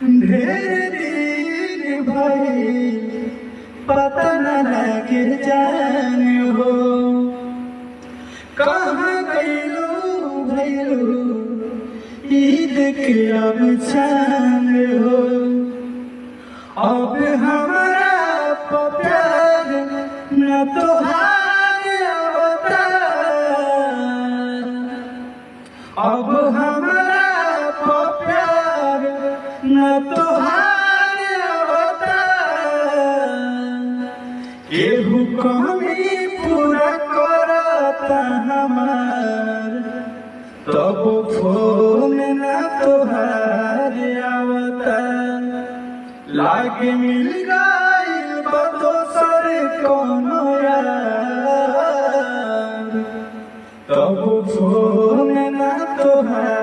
ढेर दिन भाई पता न लगे जान हो कहाँ गईलू भैलू ईद के अब चांद हो। अब हमारा प्यार न तोहार अवतार, अब हमारा प्यार न तोहार अवतार। केहू कमी पूरा करता हमार तब फोन न तोहार अवतार। लागे मिल गइल बा दोसर कोनो यार तब फोन न तोहार